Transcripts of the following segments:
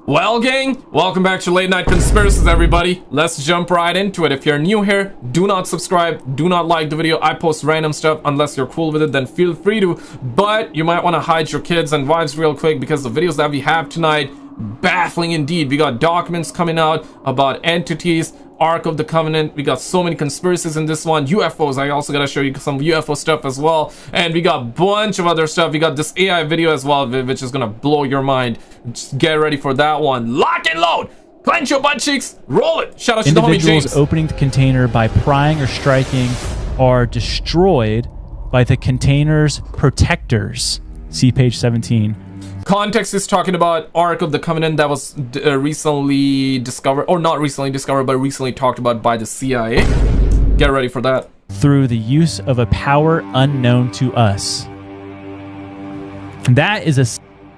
Well, gang, welcome back to Late Night Conspiracies, everybody. Let's jump right into it. If you're new here, do not subscribe, do not like the video. I post random stuff. Unless you're cool with it, then feel free to. But you might want to hide your kids and wives real quick, because the videos that we have tonight, baffling indeed. We got documents coming out about entities, Ark of the Covenant. We got so many conspiracies in this one. UFOs, I also gotta show you some UFO stuff as well. And we got a bunch of other stuff. We got this AI video as well, which is gonna blow your mind. Just get ready for that one. Lock and load! Clench your butt cheeks, roll it! Shout out to the homie James. Individuals opening the container by prying or striking are destroyed by the container's protectors. See page 17. Context is talking about Ark of the Covenant that was recently discovered, or not recently discovered, but recently talked about by the CIA. Get ready for that. Through the use of a power unknown to us. That is a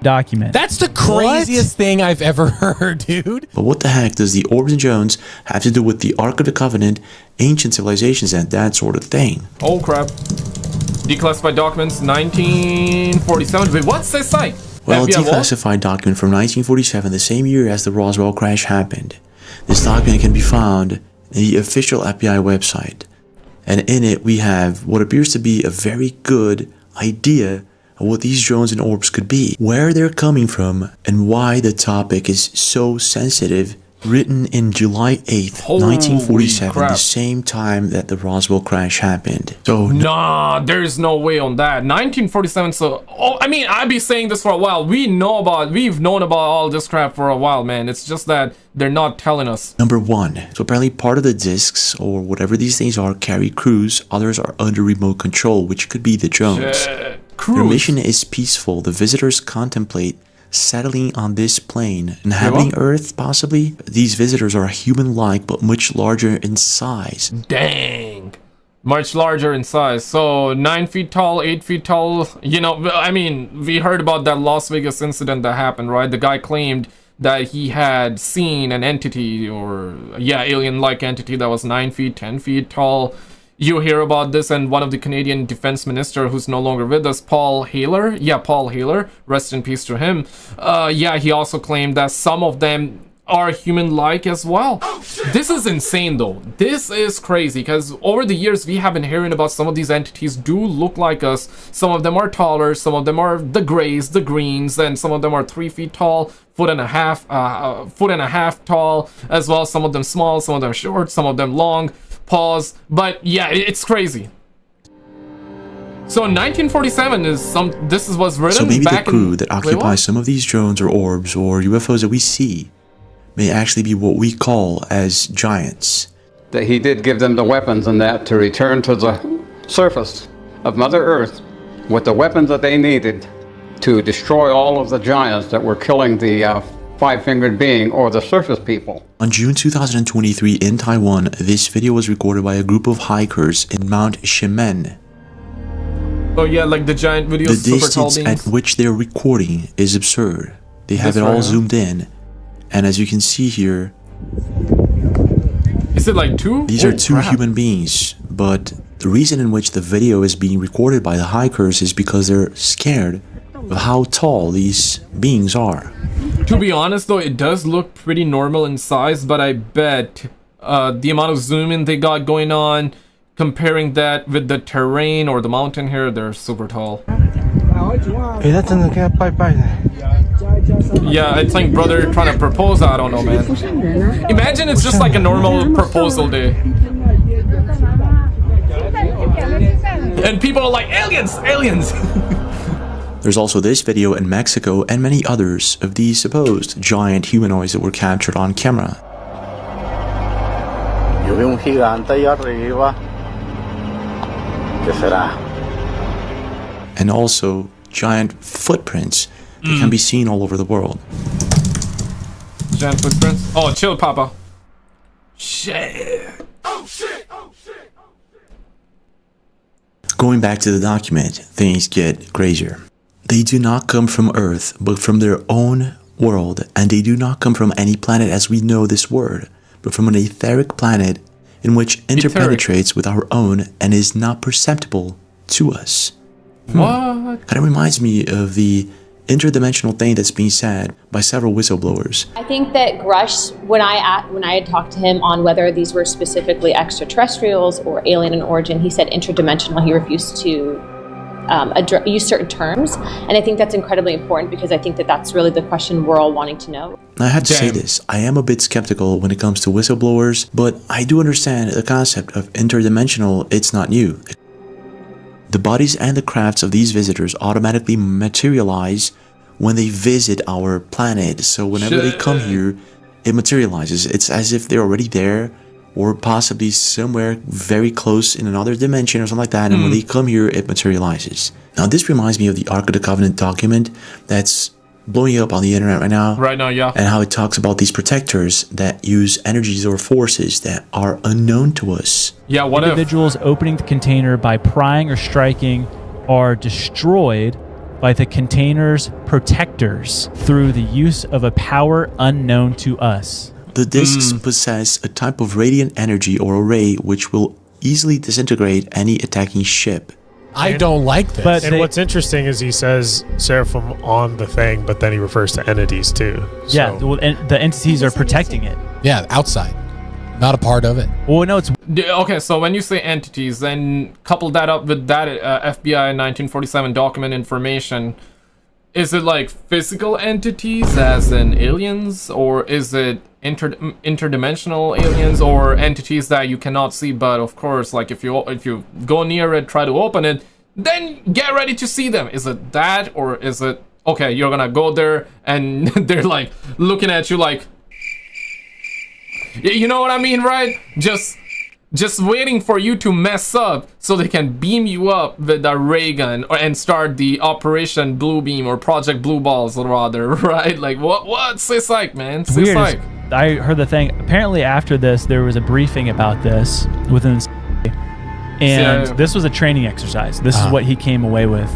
document. That's the craziest thing I've ever heard, dude. But what the heck does the Orbs and Jones have to do with the Ark of the Covenant, ancient civilizations, and that sort of thing? Oh crap. Declassified documents, 1947. Wait, what's this site? Well, a FBI declassified document from 1947, the same year as the Roswell crash happened. This document can be found in the official FBI website. And in it, we have what appears to be a very good idea of what these drones and orbs could be, where they're coming from, and why the topic is so sensitive. Written in July 8th, 1947, the same time that the Roswell crash happened. So nah, there's no way on that. 1947, so I mean, I've been saying this for a while. We've known about all this crap for a while, man. It's just that they're not telling us. Number one, so apparently part of the discs, or whatever these things are, carry crews. Others are under remote control, which could be the drones. Their mission is peaceful. The visitors contemplate settling on this plane, inhabiting Earth, possibly. These visitors are human-like, but much larger in size. Dang. Much larger in size. So 9 feet tall, 8 feet tall. You know, I mean, we heard about that Las Vegas incident that happened, right? The guy claimed that he had seen an entity, or yeah, alien-like entity that was 9 feet, 10 feet tall. You hear about this, and one of the Canadian defense minister, who's no longer with us, Paul Haler. Yeah, Paul Haler. Rest in peace to him. Yeah, he also claimed that some of them are human-like as well. This is insane, though. This is crazy, because over the years, we have been hearing about some of these entities do look like us. Some of them are taller, some of them are the grays, the greens, and some of them are 3 feet tall, foot and a half tall as well. Some of them small, some of them short, some of them long. Pause. But yeah, it's crazy. So 1947 this was written. So maybe back the crew that occupies some of these drones or orbs or UFOs that we see may actually be what we call as giants. That he did give them the weapons and that to return to the surface of Mother Earth with the weapons that they needed to destroy all of the giants that were killing the five-fingered being, or the surface people. On June 2023 in Taiwan, this video was recorded by a group of hikers in Mount Shimen. Oh yeah, like the giant videos. The distance at which they're recording is absurd. They have it all zoomed in, and as you can see here, is it like two? These are two human beings, but the reason in which the video is being recorded by the hikers is because they're scared of how tall these beings are. To be honest though, it does look pretty normal in size, but I bet the amount of zoom in they got going on, comparing that with the terrain or the mountain here, they're super tall. Yeah, it's like brother trying to propose, I don't know, man. Imagine it's just like a normal proposal day. And people are like, aliens, aliens! There's also this video in Mexico and many others of these supposed giant humanoids that were captured on camera. And also giant footprints that can be seen all over the world. Giant footprints? Oh, chill, Papa. Shit. Oh, shit. Oh, shit. Going back to the document, things get crazier. They do not come from Earth, but from their own world, and they do not come from any planet as we know this word, but from an etheric planet in which interpenetrates with our own and is not perceptible to us. What? Kind of reminds me of the interdimensional thing that's being said by several whistleblowers. I think that Grush, when I had talked to him on whether these were specifically extraterrestrials or alien in origin, he said interdimensional. He refused to use certain terms, and I think that's incredibly important because I think that that's really the question we're all wanting to know. I have to say this, I am a bit skeptical when it comes to whistleblowers, but I do understand the concept of interdimensional. It's not new. The bodies and the crafts of these visitors automatically materialize when they visit our planet, so whenever they come here, it materializes. It's as if they're already there, or possibly somewhere very close in another dimension or something like that, and when they come here, it materializes. Now, this reminds me of the Ark of the Covenant document that's blowing up on the internet right now. Right now, yeah. And how it talks about these protectors that use energies or forces that are unknown to us. Yeah, what individuals opening the container by prying or striking are destroyed by the container's protectors through the use of a power unknown to us. The discs possess a type of radiant energy or array which will easily disintegrate any attacking ship. I don't like this. But And what's interesting is he says Seraphim on the thing, but then he refers to entities too. yeah, So- well, and the entities are protecting it. Yeah, outside. Not a part of it. Well, no, it's Okay, so when you say entities, then couple that up with that FBI 1947 document information. Is it like physical entities, as in aliens, or is it interdimensional aliens, or entities that you cannot see? But of course, like if you go near it, try to open it, then get ready to see them. Is it that, or is it okay? You're gonna go there and they're like looking at you like, you know what I mean, right? Just waiting for you to mess up so they can beam you up with a ray gun and start the Operation Blue Beam or Project Blue Balls, rather, right? Like, what? Say psych, man. Say weird. psych. I heard the thing. Apparently, after this, there was a briefing about this within, and this was a training exercise. This is what he came away with.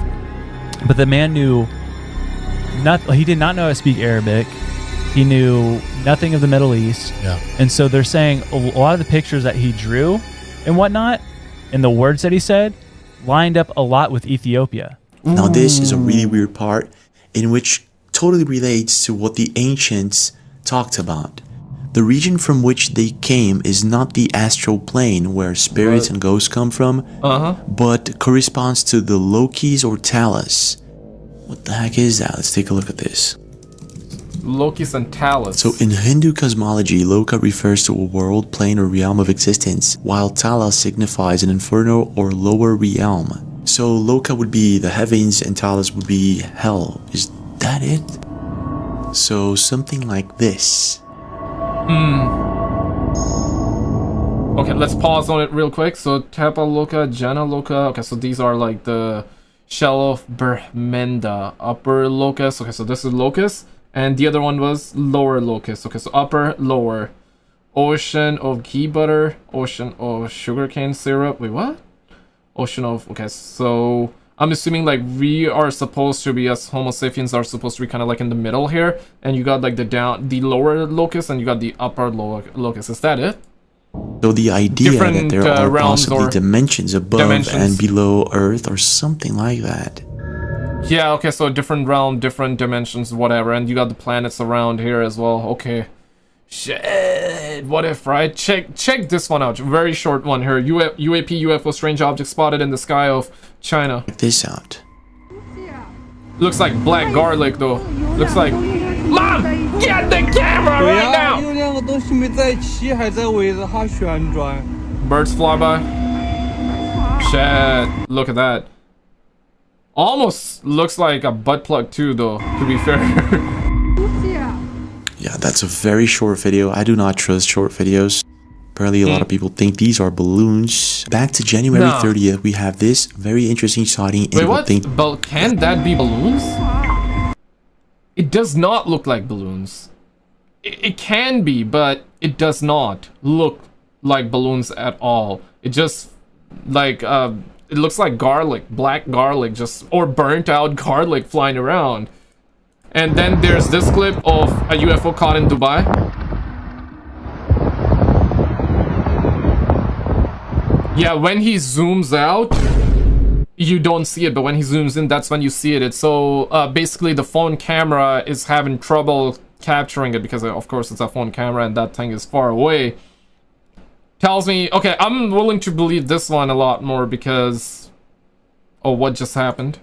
But the man knew he did not know how to speak Arabic. He knew nothing of the Middle East. Yeah. And so they're saying a lot of the pictures that he drew and whatnot, and the words that he said, lined up a lot with Ethiopia. Now, this is a really weird part in which totally relates to what the ancients talked about. The region from which they came is not the astral plane where spirits and ghosts come from, but corresponds to the Lokis or Talas. What the heck is that? Let's take a look at this. Lokis and Talos. So in Hindu cosmology, Loka refers to a world, plane, or realm of existence, while Talas signifies an inferno or lower realm. So Loka would be the heavens and Talas would be hell. Is that it? So something like this. Okay, let's pause on it real quick. So Tepa Loka, Jana Loka. Okay, so these are like the shell of Bermenda, upper locus. Okay, so this is locus. And the other one was lower locus. Okay, so upper, lower. Ocean of ghee butter. Ocean of sugarcane syrup. Wait, what? Ocean of... Okay, so... I'm assuming like we are supposed to be, as Homo sapiens are supposed to be kind of like in the middle here. And you got like the lower locus and you got the upper locus. Is that it? So the idea that there are realms possibly or dimensions above and below Earth or something like that. Yeah, okay, so different realm, different dimensions, whatever, and you got the planets around here as well. Okay. Shit, what if, right? Check this one out. Very short one here. UAP, UFO, strange object spotted in the sky of China. Check this out. Looks like black garlic, though. Looks like... Mom! Get the camera right now! Birds fly by. Shit, look at that. Almost looks like a butt plug too, though, to be fair. Yeah, that's a very short video. I do not trust short videos. Apparently a lot of people think these are balloons. Back to January 30th, we have this very interesting sighting. Wait, what? But can that be balloons? It does not look like balloons. It can be, but it does not look like balloons at all. It just, like, it looks like garlic, black garlic, or burnt out garlic flying around. And then there's this clip of a UFO caught in Dubai. Yeah, when he zooms out, you don't see it, but when he zooms in, that's when you see it. So basically the phone camera is having trouble capturing it because of course it's a phone camera and that thing is far away. Tells me, okay, I'm willing to believe this one a lot more because oh, what just happened?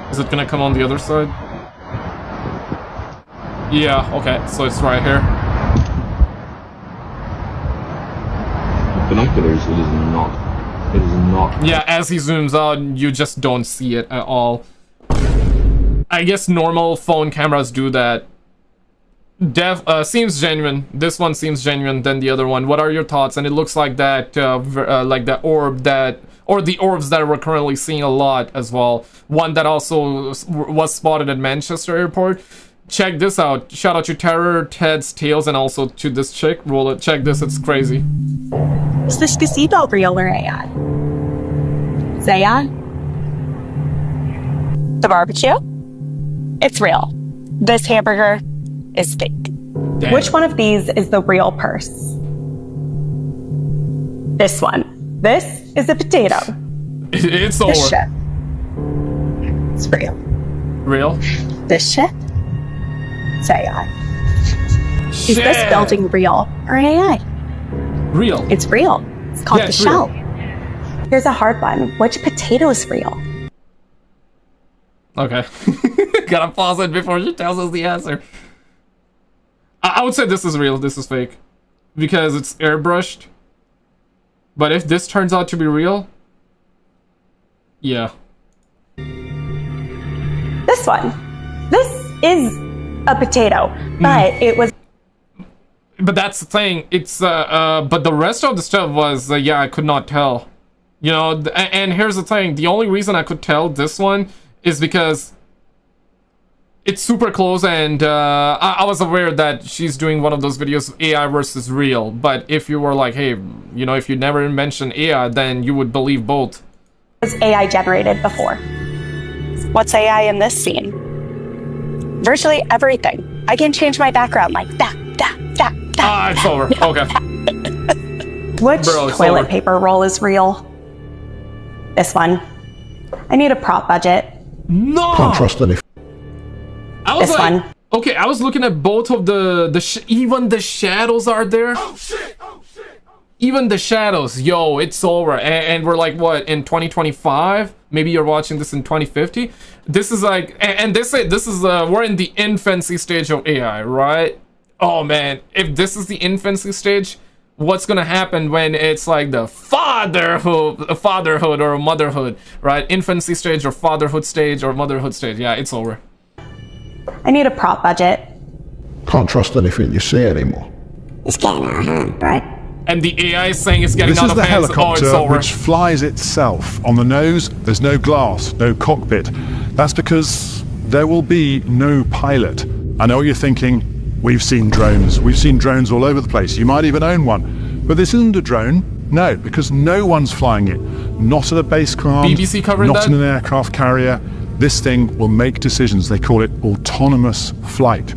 Is it gonna come on the other side? Yeah, okay, so it's right here. Binoculars, it is not. It is not. Yeah, as he zooms out, you just don't see it at all. I guess normal phone cameras do that. Seems genuine. This one seems genuine than the other one. What are your thoughts? And it looks like that, like the orb that, or the orbs that we're currently seeing a lot as well. One that also was spotted at Manchester Airport. Check this out. Shout out to Terror, Ted's Tales, and also to this chick. Roll it. Check this. It's crazy. Is this gazebo real or AI? It's AI. The barbecue? It's real. This hamburger is fake. Damn. Which one of these is the real purse? This one. This is a potato. It's over. This shit. It's real. Real? This shit? It's AI. Shit. Is this building real or an AI? Real. It's real. It's called the it's shell. real. Here's a hard one. Which potato is real? Okay. Gotta pause it before she tells us the answer. I would say this is real, this is fake. Because it's airbrushed. But if this turns out to be real... yeah. This one. This is a potato. But it was... But that's the thing. It's, but the rest of the stuff was, yeah, I could not tell. You know, and here's the thing. The only reason I could tell this one is because it's super close, and I was aware that she's doing one of those videos, AI versus real. But if you were like, hey, you know, if you never mentioned AI, then you would believe both. Was AI generated before? What's AI in this scene? Virtually everything. I can change my background like that. Ah, it's over. Okay. Which Bro, it's toilet over. paper roll is real? This one. I need a prop budget. No! Can't trust any. I was This like, one. okay, I was looking at both of even the shadows are there. Even the shadows, yo, it's over. And we're like, what, in 2025? Maybe you're watching this in 2050. This is like, and this is we're in the infancy stage of AI, right? Oh man, if this is the infancy stage, what's gonna happen when it's like the fatherhood or motherhood, right? Infancy stage or fatherhood stage or motherhood stage. Yeah, it's over. I need a prop budget. Can't trust anything you see anymore. It's getting out of hand, right? And the AI is saying it's getting This out is of the hands. Oh, helicopter it's over. which flies itself. On the nose, there's no glass, no cockpit. That's because there will be no pilot. I know what you're thinking. We've seen drones. We've seen drones all over the place. You might even own one. But this isn't a drone. No, because no one's flying it. Not at a base command. BBC covering not that? in an aircraft carrier. This thing will make decisions. They call it autonomous flight.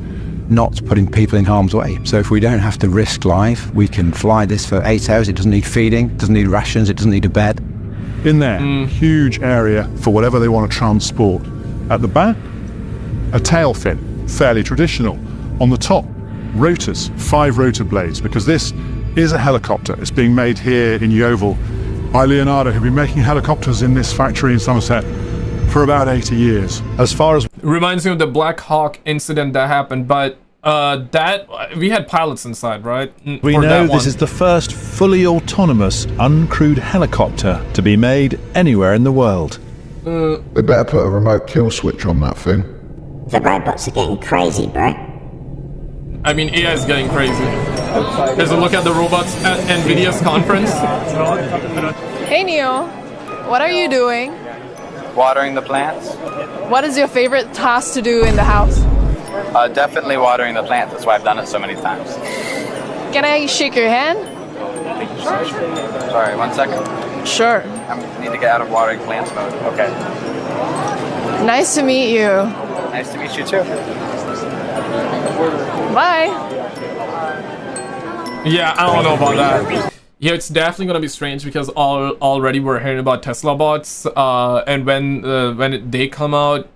Not putting people in harm's way. So if we don't have to risk life, we can fly this for 8 hours. It doesn't need feeding, it doesn't need rations, it doesn't need a bed. In there, huge area for whatever they want to transport. At the back, a tail fin, fairly traditional. On the top, rotors, 5 rotor blades, because this is a helicopter. It's being made here in Yeovil by Leonardo, who've been making helicopters in this factory in Somerset for about 80 years. As far as Reminds me of the Black Hawk incident that happened, but that we had pilots inside, right? We know this is the first fully autonomous, uncrewed helicopter to be made anywhere in the world. They better put a remote kill switch on that thing. The robots are getting crazy, bro. I mean, AI is getting crazy. There's a look at the robots at NVIDIA's conference. Hey Neil, what are you doing? Watering the plants. What is your favorite task to do in the house? Definitely watering the plants. That's why I've done it so many times. Can I shake your hand? Sorry, 1 second. Sure. I need to get out of watering plants mode. Okay. Nice to meet you. Nice to meet you too. Bye. Yeah, I don't know about that. Yeah, it's definitely gonna be strange because already we're hearing about Tesla bots, and when they come out,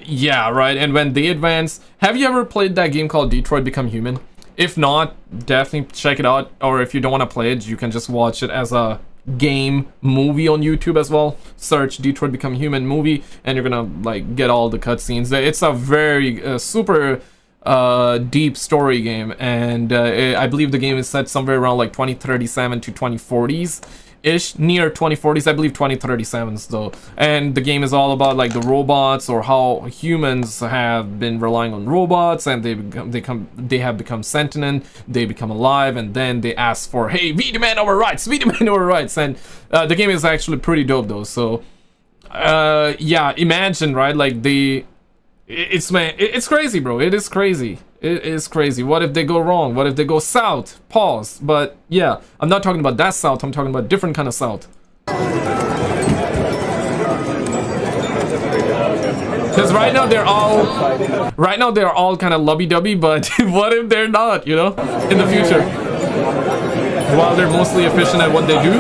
yeah, right. And when they advance, have you ever played that game called Detroit Become Human? If not, definitely check it out. Or if you don't want to play it, you can just watch it as a game movie on YouTube as well. Search Detroit Become Human movie, and you're gonna like get all the cutscenes. It's a very super deep story game, and I believe the game is set somewhere around like 2037 to 2040s ish, near 2040s, I believe 2037s though. And the game is all about like the robots, or how humans have been relying on robots, and they have become sentient, they become alive, and then they ask for, hey, we demand our rights, we demand our rights. And the game is actually pretty dope though. So yeah, imagine, right, like it's crazy, bro. It is crazy. It is crazy. What if they go wrong? What if they go south? Pause. But yeah, I'm not talking about that south. I'm talking about different kind of south. Because right now they're all kind of lovey-dovey, but what if they're not, you know, in the future? While they're mostly efficient at what they do.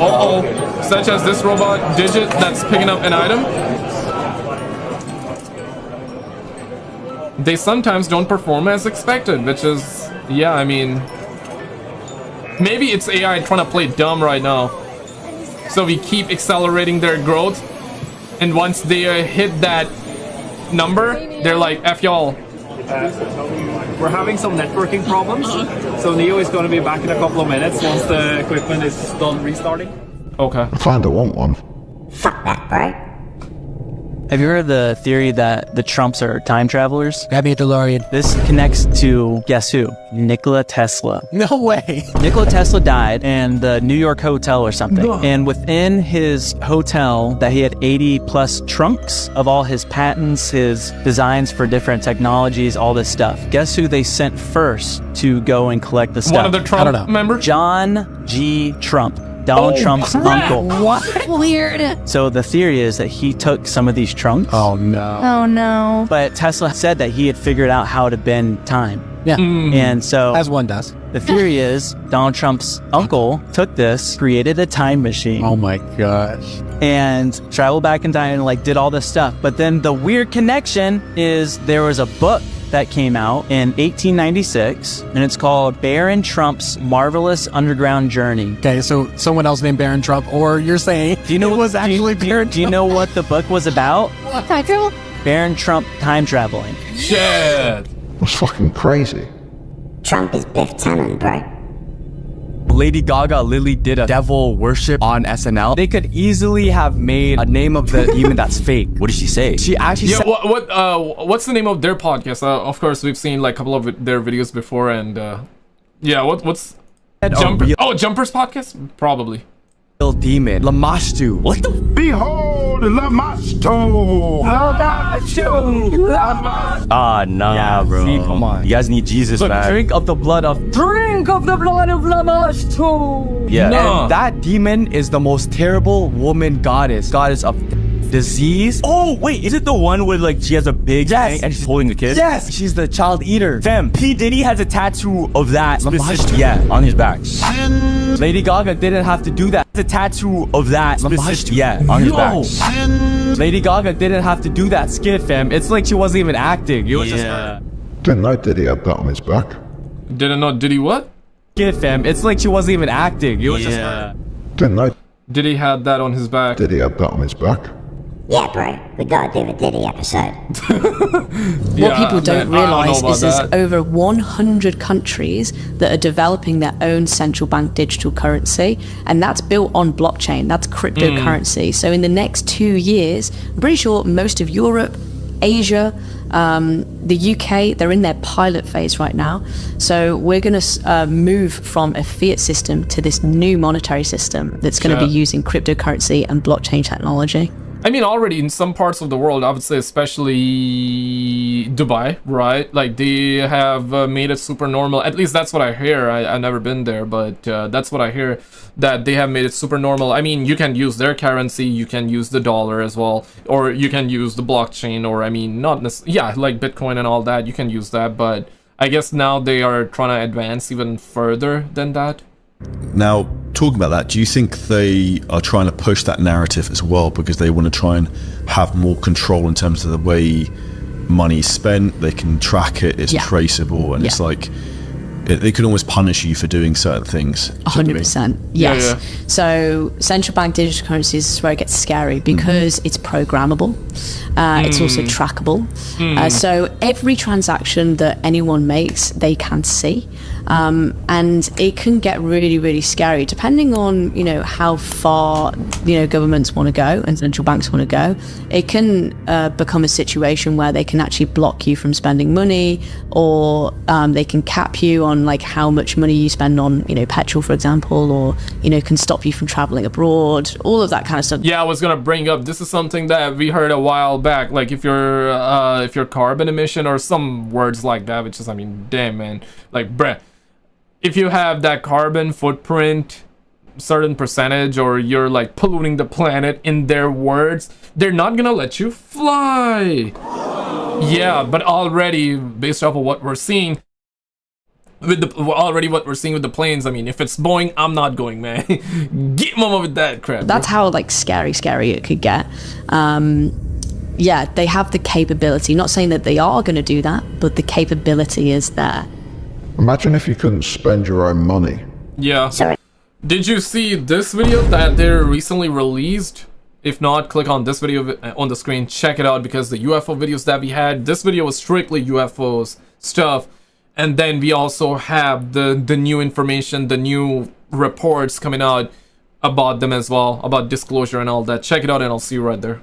Uh-oh. Such as this robot Digit that's picking up an item. They sometimes don't perform as expected, which is, yeah, I mean, maybe it's AI trying to play dumb right now. So we keep accelerating their growth, and once they hit that number, they're like, F y'all. We're having some networking problems, so Neo is going to be back in a couple of minutes once the equipment is done restarting. Okay. I kinda want one. Fuck that, bro. Have you heard of the theory that the Trumps are time travelers? Grab me a DeLorean. This connects to, guess who? Nikola Tesla. No way. Nikola Tesla died in the New York hotel or something. No. And within his hotel, that he had 80 plus trunks of all his patents, his designs for different technologies, all this stuff. Guess who they sent first to go and collect the stuff? One of the Trump members? John G. Trump. Donald Trump's uncle. What? Weird. So the theory is that he took some of these trunks. Oh no. Oh no. But Tesla said that he had figured out how to bend time. Yeah. And so, as one does, the theory is Donald Trump's uncle took this, created a time machine. Oh my gosh. And traveled back in time and like did all this stuff. But then the weird connection is there was a book that came out in 1896, and it's called Baron Trump's Marvelous Underground Journey. Okay, so someone else named Baron Trump, or you're saying do you know it was actually Baron Trump? Do you know what the book was about? What? Time travel? Baron Trump time traveling. Shit. That's fucking crazy. Trump is Biff Tannen, bro. Lady Gaga literally did a devil worship on SNL. They could easily have made a name of the demon that's fake. What did she say? She actually said... What's the name of their podcast? Of course, we've seen like a couple of their videos before, and yeah, what's... Jumper's podcast? Probably. Demon. Lamashtu. What the... Behold, Lamashtu! Ah, nah, yeah, bro. See, come on. You guys need Jesus, Look, man. Drink of the blood of Lamashtu. Yeah, no. And that demon is the most terrible woman goddess of disease. Oh, wait, is it the one where like she has a big tank and she's holding the kid? Yes, she's the child eater. Fam, P. Diddy has a tattoo of that. Yeah, on his back. Lady Gaga didn't have to do that. A tattoo of that. Yeah, on his back. Lady Gaga didn't have to do that skit, fam. It's like she wasn't even acting. It was just her. Didn't know Diddy had that on his back. Didn't know Diddy what? Skit, fam. It's like she wasn't even acting. It was just her. Didn't know Diddy had that on his back. Diddy had that on his back. Yeah, bro. We gotta do a Diddy episode. What people don't realise is there's over 100 countries that are developing their own central bank digital currency, and that's built on blockchain. That's cryptocurrency. So in the next 2 years, I'm pretty sure most of Europe, Asia, the UK, they're in their pilot phase right now. So we're going to move from a fiat system to this new monetary system that's going to be using cryptocurrency and blockchain technology. I mean, already in some parts of the world, I would say especially Dubai, right? Like, they have made it super normal. At least that's what I hear. I've never been there, but that's what I hear, that they have made it super normal. I mean, you can use their currency, you can use the dollar as well, or you can use the blockchain, or, I mean, not necessarily, yeah, like Bitcoin and all that, you can use that, but I guess now they are trying to advance even further than that. Now, talking about that, do you think they are trying to push that narrative as well because they want to try and have more control in terms of the way money is spent? They can track it, it's traceable, and it's like they can almost punish you for doing certain things. 100%. Yes. So central bank digital currencies is where it gets scary because it's programmable. It's also trackable. So every transaction that anyone makes, they can see. And it can get really, really scary depending on, you know, how far, you know, governments want to go and central banks want to go. It can become a situation where they can actually block you from spending money, or they can cap you on like how much money you spend on, you know, petrol, for example, or, you know, can stop you from traveling abroad, all of that kind of stuff. Yeah, I was gonna bring up, this is something that we heard a while back, like if your carbon emission or some words like that, which is, I mean, damn, man, like, bruh, if you have that carbon footprint, certain percentage, or you're like polluting the planet, in their words, they're not gonna let you fly. Yeah, but already, based off of what we're seeing with the planes, I mean, if it's Boeing, I'm not going, man. Get mama with that crap. That's how like scary it could get. Yeah, they have the capability. Not saying that they are going to do that, but the capability is there. Imagine if you couldn't spend your own money. Yeah. Sorry. Did you see this video that they recently released? If not, click on this video on the screen, check it out, because the UFO videos that we had, this video was strictly UFOs stuff. And then we also have the new information, the new reports coming out about them as well, about disclosure and all that. Check it out and I'll see you right there.